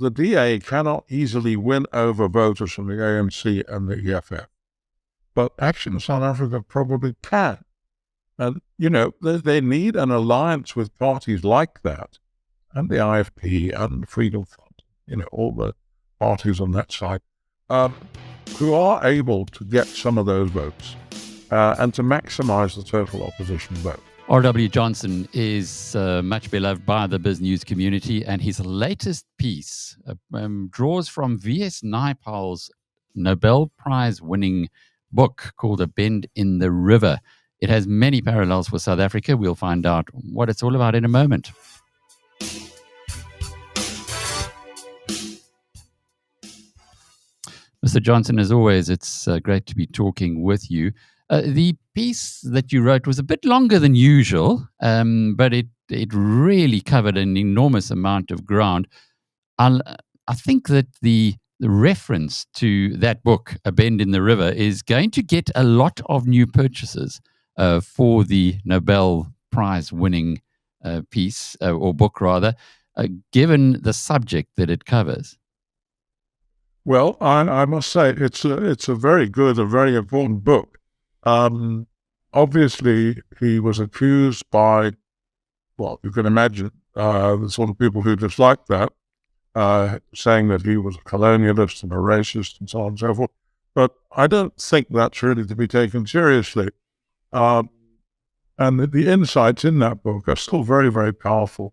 the DA cannot easily win over voters from the ANC and the EFF. But Action South Africa probably can. And, they need an alliance with parties like that, and the IFP and the Freedom Front, all the parties on that side, who are able to get some of those votes and to maximize the total opposition vote. R.W. Johnson is much beloved by the BizNews community, and his latest piece draws from V.S. Naipaul's Nobel Prize-winning book called A Bend in the River. It has many parallels for South Africa. We'll find out what it's all about in a moment. Mr. Johnson, as always, it's great to be talking with you. The piece that you wrote was a bit longer than usual, but it really covered an enormous amount of ground. I think that the reference to that book, A Bend in the River, is going to get a lot of new purchases for the Nobel Prize-winning piece, or book rather, given the subject that it covers. Well, I must say it's a very good, a very important book. Obviously, he was accused by, well, you can imagine the sort of people who dislike that, saying that he was a colonialist and a racist and so on and so forth. But I don't think that's really to be taken seriously. And the insights in that book are still very, very powerful.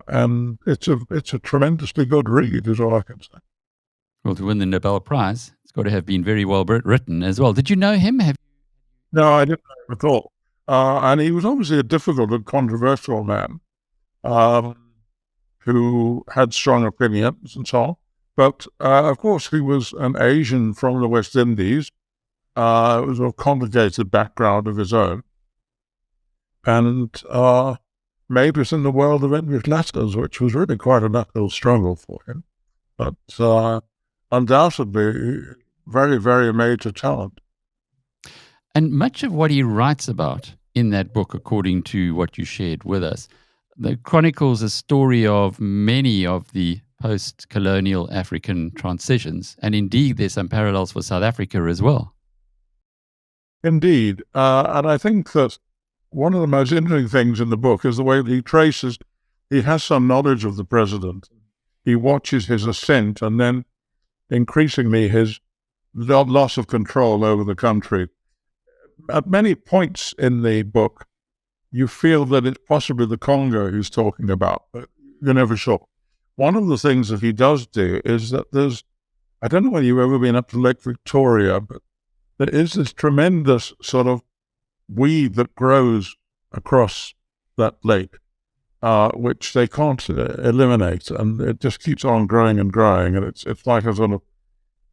And it's a tremendously good read, is all I can say. Well, to win the Nobel Prize, it's got to have been very well written as well. Did you know him? No, I didn't know him at all. And he was obviously a difficult and controversial man who had strong opinions and so on. But, of course, he was an Asian from the West Indies. It was a complicated background of his own. And made us in the world of English letters, which was really quite an uphill struggle for him. But undoubtedly, very, very major talent. And much of what he writes about in that book, according to what you shared with us, chronicles a story of many of the post-colonial African transitions. And indeed, there's some parallels for South Africa as well. Indeed. And I think that one of the most interesting things in the book is the way that he has some knowledge of the president. He watches his ascent and then increasingly his loss of control over the country. At many points in the book, you feel that it's possibly the Congo he's talking about, but you're never sure. One of the things that he does do is that I don't know whether you've ever been up to Lake Victoria, but there is this tremendous sort of weed that grows across that lake, which they can't eliminate, and it just keeps on growing and growing, and it's like a sort of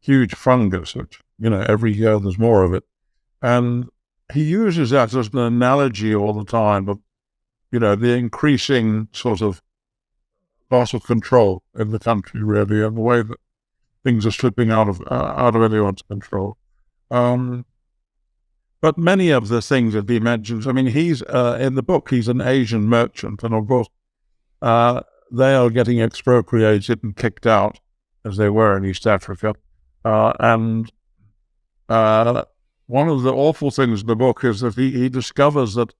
huge fungus, which, every year there's more of it. And he uses that as an analogy all the time of, the increasing sort of loss of control in the country, really, and the way that things are slipping out of anyone's control. But many of the things that he mentions, he's in the book, he's an Asian merchant, and of course, they are getting expropriated and kicked out, as they were in East Africa. And one of the awful things in the book is that he discovers that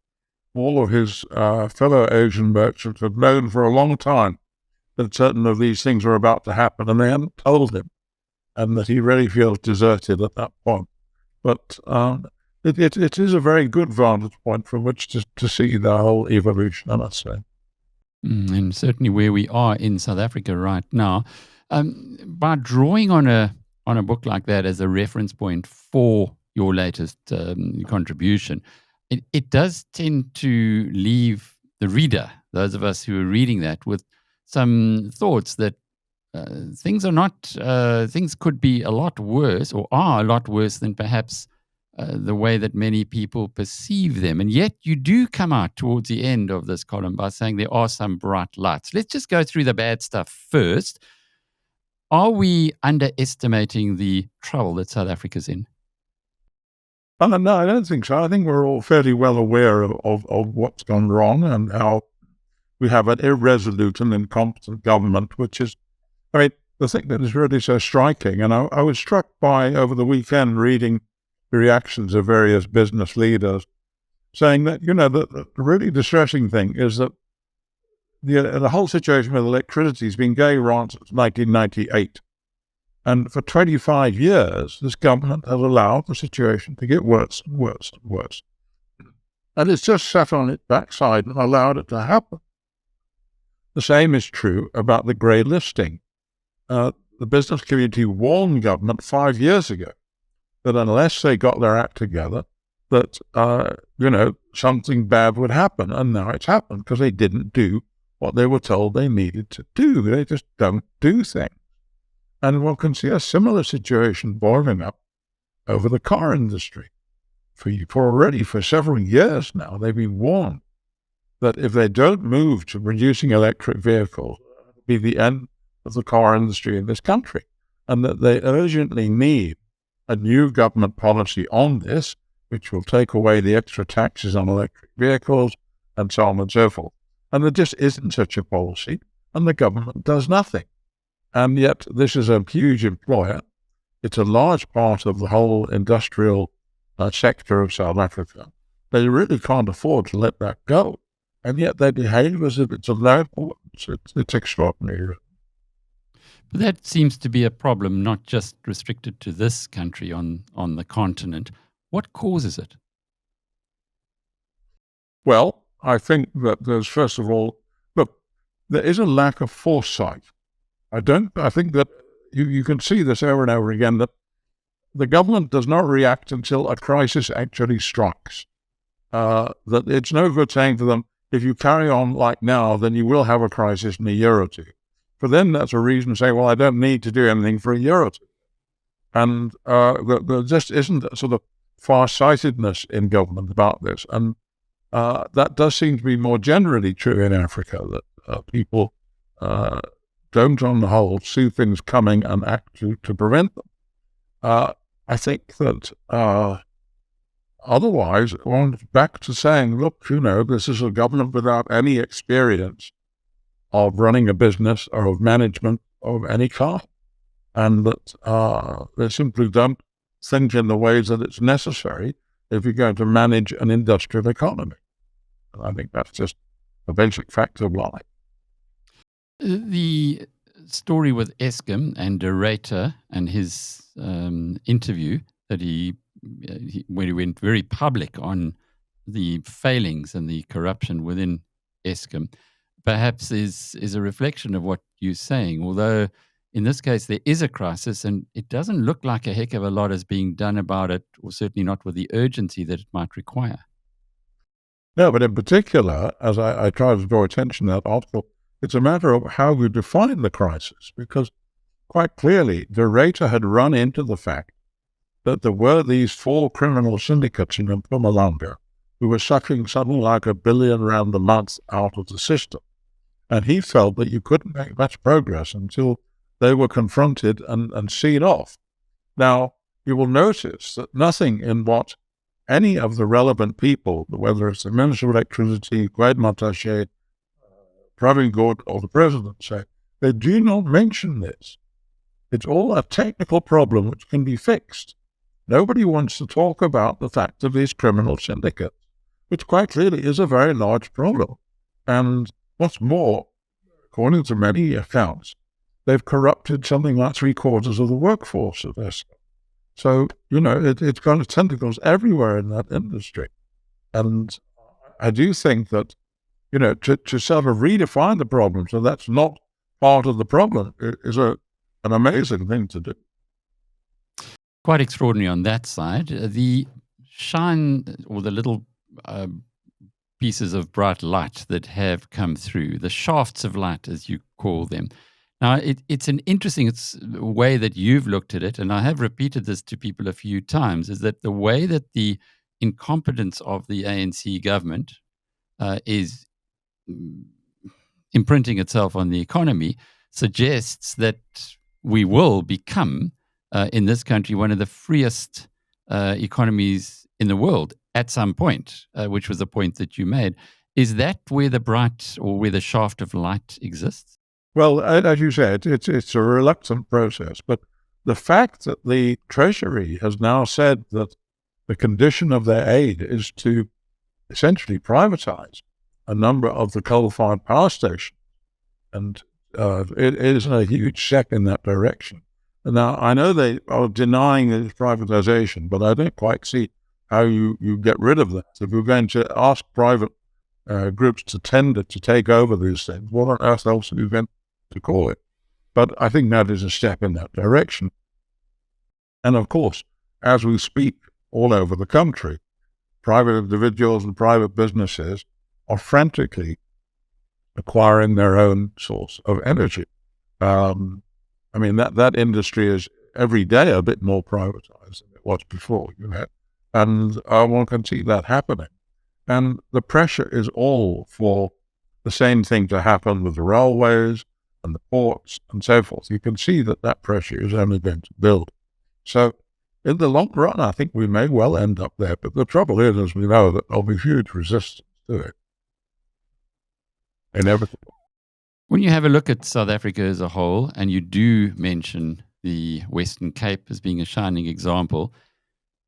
all of his fellow Asian merchants had known for a long time that certain of these things were about to happen, and they hadn't told him, and that he really feels deserted at that point. But it is a very good vantage point from which to see the whole evolution, I must say. And certainly where we are in South Africa right now, by drawing on a book like that as a reference point for your latest contribution, it does tend to leave the reader, those of us who are reading that, with some thoughts that things could be a lot worse, or are a lot worse than perhaps the way that many people perceive them. And yet you do come out towards the end of this column by saying there are some bright lights. Let's just go through the bad stuff first. Are we underestimating the trouble that South Africa's in? No, I don't think so. I think we're all fairly well aware of what's gone wrong and how we have an irresolute and incompetent government, which is I mean, the thing that is really so striking, and I was struck by over the weekend reading the reactions of various business leaders saying that, the really distressing thing is that the whole situation with electricity has been going on since 1998. And for 25 years, this government has allowed the situation to get worse and worse and worse. And it's just sat on its backside and allowed it to happen. The same is true about the grey listing. The business community warned government 5 years ago that unless they got their act together, that, something bad would happen. And now it's happened because they didn't do what they were told they needed to do. They just don't do things. And one can see a similar situation boiling up over the car industry. For several years now, they've been warned that if they don't move to reducing electric vehicles, it'll be the end of the car industry in this country, and that they urgently need a new government policy on this, which will take away the extra taxes on electric vehicles and so on and so forth. And there just isn't such a policy, and the government does nothing. And yet this is a huge employer. It's a large part of the whole industrial sector of South Africa. They really can't afford to let that go. And yet they behave as if it's of no importance. It's extraordinary. But that seems to be a problem not just restricted to this country on the continent. What causes it? Well, I think that there's, first of all, look, there is a lack of foresight. I think that you can see this over and over again, that the government does not react until a crisis actually strikes. That it's no good saying to them, if you carry on like now, then you will have a crisis in a year or two. For them, that's a reason to say, well, I don't need to do anything for a year or two. And there just isn't a sort of far-sightedness in government about this. And that does seem to be more generally true in Africa, that people don't, on the whole, see things coming and act to prevent them. I think that otherwise, one's back to saying, look, this is a government without any experience of running a business or of management of any kind, and that they simply don't think in the ways that it's necessary if you're going to manage an industrial economy. And I think that's just a basic fact of life. The story with Eskom and De Ruyter and his interview that when he went very public on the failings and the corruption within Eskom, perhaps is a reflection of what you're saying. Although in this case there is a crisis, and it doesn't look like a heck of a lot is being done about it, or certainly not with the urgency that it might require. No, but in particular, as I try to draw attention to that article, it's a matter of how we define the crisis, because quite clearly De Ruyter had run into the fact that there were these 4 criminal syndicates in Mpumalanga who were sucking something like R1 billion a month out of the system. And he felt that you couldn't make much progress until they were confronted and seen off. Now, you will notice that nothing in what any of the relevant people, whether it's the Minister of Electricity, Gwede Mantashe, Pravin Gordhan, or the President, say, they do not mention this. It's all a technical problem which can be fixed. Nobody wants to talk about the fact of these criminal syndicates, which quite clearly is a very large problem. And what's more, according to many accounts, they've corrupted something like 3/4 of the workforce of Eskom. So, it's got tentacles everywhere in that industry. And I do think that, to sort of redefine the problem so that's not part of the problem is an amazing thing to do. Quite extraordinary on that side. The shine, or the little pieces of bright light that have come through, the shafts of light, as you call them. Now, it's an interesting way that you've looked at it, and I have repeated this to people a few times, is that the way that the incompetence of the ANC government is imprinting itself on the economy suggests that we will become, in this country, one of the freest economies in the world at some point, which was the point that you made. Is that where the bright, or where the shaft of light exists? Well, as you said, it's a reluctant process, but the fact that the Treasury has now said that the condition of their aid is to essentially privatize a number of the coal-fired power stations, and it is a huge step in that direction. Now, I know they are denying the privatization, but I don't quite see how you get rid of that. If you're going to ask private groups to tender to take over these things, what on earth else are you going to call it? But I think that is a step in that direction. And of course, as we speak all over the country, private individuals and private businesses are frantically acquiring their own source of energy. I mean, that industry is every day a bit more privatized than it was before, and one can see that happening. And the pressure is all for the same thing to happen with the railways and the ports and so forth. You can see that pressure is only going to build. So in the long run, I think we may well end up there. But the trouble is, as we know, that there'll be huge resistance to it. Inevitable. When you have a look at South Africa as a whole, and you do mention the Western Cape as being a shining example,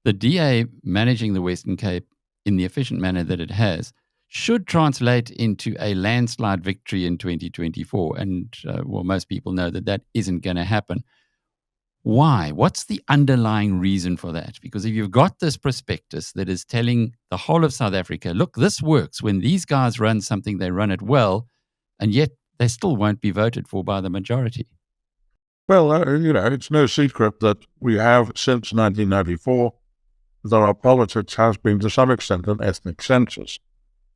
the DA managing the Western Cape in the efficient manner that it has should translate into a landslide victory in 2024. And, most people know that isn't going to happen. Why? What's the underlying reason for that? Because if you've got this prospectus that is telling the whole of South Africa, look, this works. When these guys run something, they run it well, and yet they still won't be voted for by the majority. Well, it's no secret that we have, since 1994, that our politics has been to some extent an ethnic census,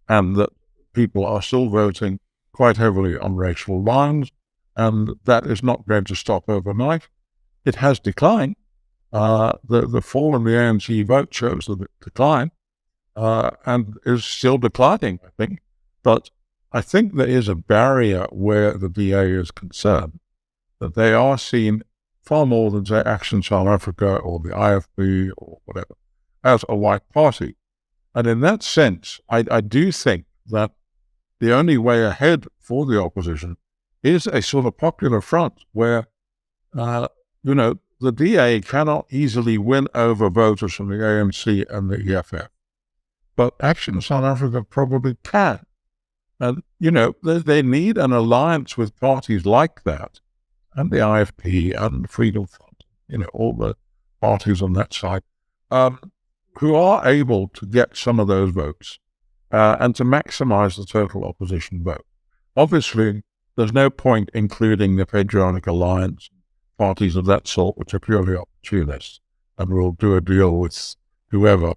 and that people are still voting quite heavily on racial lines, and that is not going to stop overnight. It has declined. The fall in the ANC vote shows the decline, and is still declining, I think. But I think there is a barrier where the DA is concerned, that they are seen far more than, say, Action South Africa or the IFB or whatever, as a white party. And in that sense, I do think that the only way ahead for the opposition is a sort of popular front where, the DA cannot easily win over voters from the ANC and the EFF. But Action South Africa probably can. And, they need an alliance with parties like that, and the IFP and the Freedom Front, all the parties on that side, who are able to get some of those votes and to maximize the total opposition vote. Obviously, there's no point including the Patriotic Alliance, parties of that sort, which are purely opportunists, and will do a deal with whoever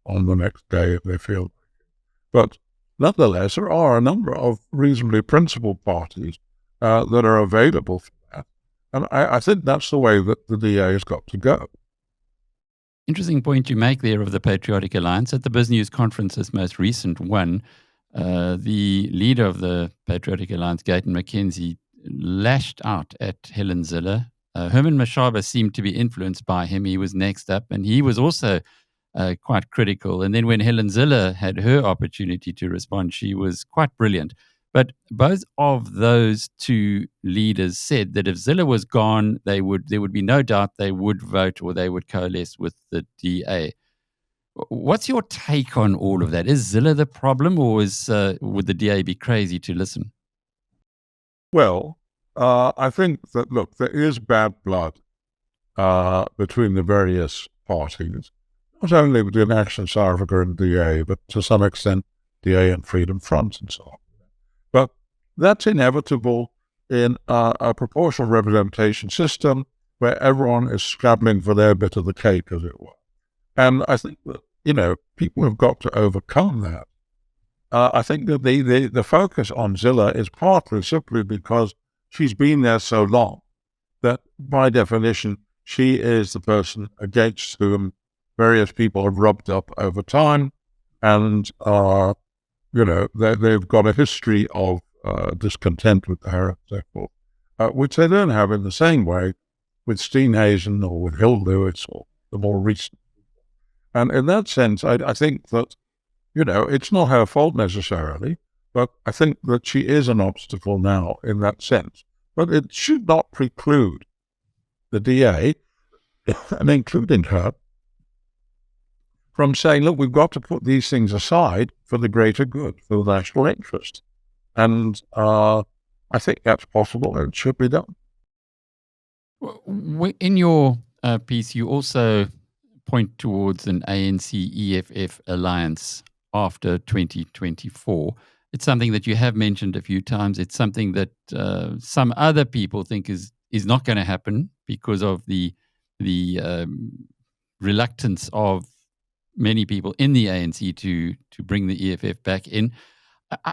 on the next day if they feel like it. But nonetheless, there are a number of reasonably principled parties that are available for that. And I think that's the way that the DA has got to go. Interesting point you make there of the Patriotic Alliance. At the BizNews conference, this most recent one, the leader of the Patriotic Alliance, Gayton McKenzie, lashed out at Helen Zille. Herman Mashaba seemed to be influenced by him. He was next up, and he was also quite critical. And then when Helen Zille had her opportunity to respond, she was quite brilliant. But both of those two leaders said that if Zille was gone, there would be no doubt they would vote or they would coalesce with the DA. What's your take on all of that? Is Zille the problem, or would the DA be crazy to listen? Well, I think that, look, there is bad blood between the various parties, not only between Action South Africa and DA, but to some extent DA and Freedom Front and so on. But that's inevitable in a proportional representation system where everyone is scrabbling for their bit of the cake, as it were. And I think that, people have got to overcome that. I think that the focus on Zille is partly simply because she's been there so long that, by definition, she is the person against whom various people have rubbed up over time, and they've got a history of discontent with her and so forth, which they don't have in the same way with Steenhuisen or with Hill Lewis or the more recent. And in that sense, I think that, it's not her fault necessarily, but I think that she is an obstacle now in that sense. But it should not preclude the DA, and including her, from saying, look, we've got to put these things aside for the greater good, for the national interest. And I think that's possible and it should be done. In your piece, you also point towards an ANC-EFF alliance after 2024. It's something that you have mentioned a few times. It's something that some other people think is not going to happen because of the reluctance of many people in the ANC to bring the EFF back in.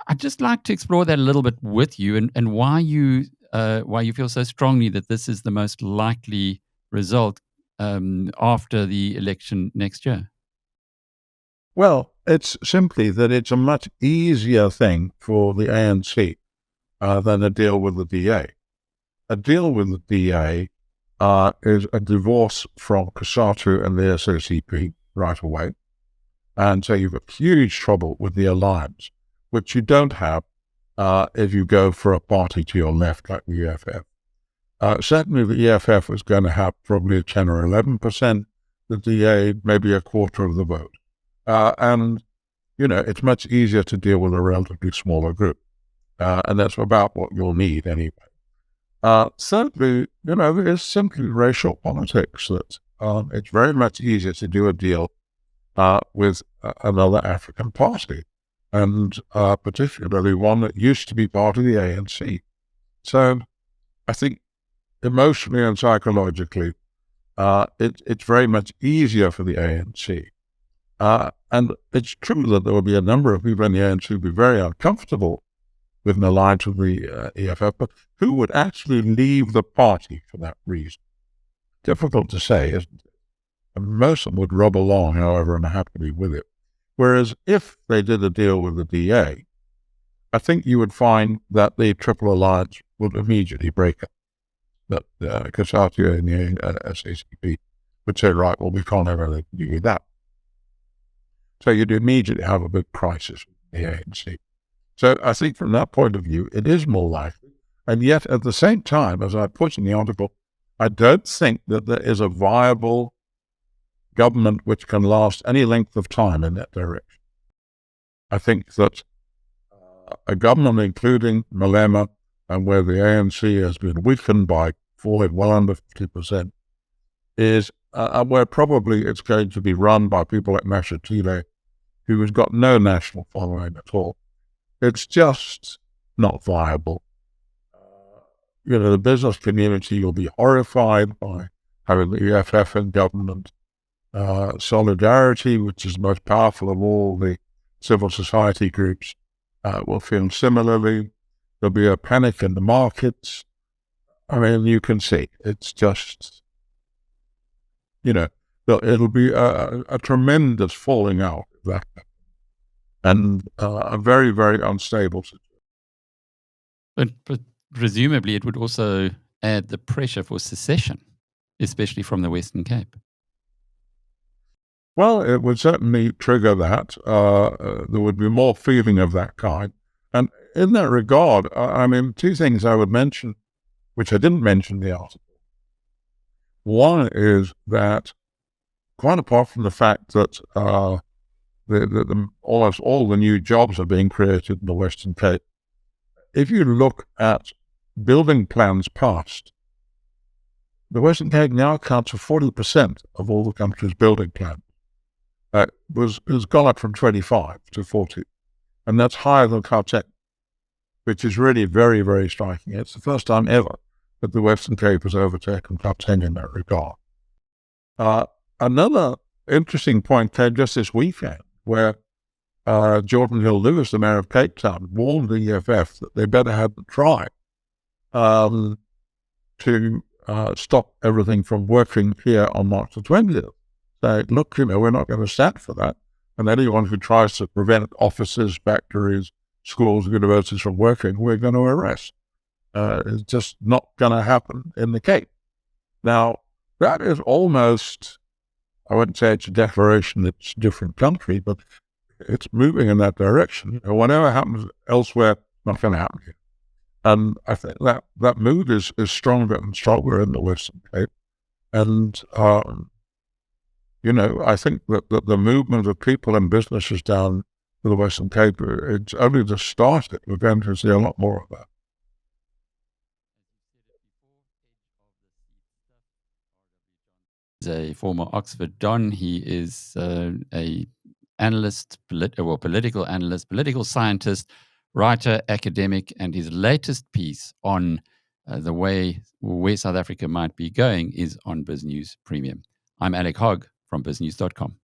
I'd just like to explore that a little bit with you, and why you feel so strongly that this is the most likely result after the election next year. Well, it's simply that it's a much easier thing for the ANC than a deal with the DA. A deal with the DA is a divorce from COSATU and the SOCP right away. And so you've got huge trouble with the alliance, which you don't have if you go for a party to your left like the EFF. Certainly the EFF is going to have probably 10 or 11%, the DA maybe a quarter of the vote. And, it's much easier to deal with a relatively smaller group. And that's about what you'll need anyway. Thirdly, there is simply racial politics that it's very much easier to do a deal with another African party, and particularly one that used to be part of the ANC. So I think emotionally and psychologically, it's very much easier for the ANC. And it's true that there will be a number of people in the ANC who will be very uncomfortable with an alliance with the EFF, but who would actually leave the party for that reason? Difficult to say, isn't it? And most of them would rub along, however, and happily with it. Whereas if they did a deal with the DA, I think you would find that the Triple Alliance would immediately break up. That COSATU and the SACP would say, right, well, we can't have anything to do with that. So you'd immediately have a big crisis with the ANC. So I think from that point of view, it is more likely. And yet at the same time, as I put in the article, I don't think that there is a viable government which can last any length of time in that direction. I think that a government including Malema, and where the ANC has been weakened by falling well under 50%, is where probably it's going to be run by people like Mashatile, who has got no national following at all. It's just not viable. The business community will be horrified by having the EFF in government. Solidarity, which is the most powerful of all the civil society groups, will feel similarly. There'll be a panic in the markets. I mean, you can see, it's just, it'll be a tremendous falling out of that, and a very, very unstable situation. But presumably it would also add the pressure for secession, especially from the Western Cape. Well, it would certainly trigger that. There would be more feeling of that kind. And in that regard, I mean, two things I would mention, which I didn't mention in the article. One is that, quite apart from the fact that almost all the new jobs are being created in the Western Cape, if you look at building plans passed, the Western Cape now accounts for 40% of all the country's building plans. Has gone up from 25 to 40, and that's higher than Gauteng, which is really very, very striking. It's the first time ever that the Western Cape has overtaken Gauteng in that regard. Another interesting point came just this weekend, where Jordan Hill-Lewis, the mayor of Cape Town, warned the EFF that they better have to try to stop everything from working here on March the 20th. Say, look, we're not going to stand for that. And anyone who tries to prevent offices, factories, schools, universities from working, we're going to arrest. It's just not going to happen in the Cape. Now, that is almost, I wouldn't say it's a declaration it's a different country, but it's moving in that direction. Whatever happens elsewhere, not going to happen here. And I think that mood is stronger and stronger in the Western Cape. And, I think that the movement of people and businesses down to the Western Cape, it's only just started. We're going to see a lot more of that. A former Oxford Don. He is a analyst, political analyst, political scientist, writer, academic, and his latest piece on the way where South Africa might be going is on BizNews Premium. I'm Alec Hogg from BizNews.com.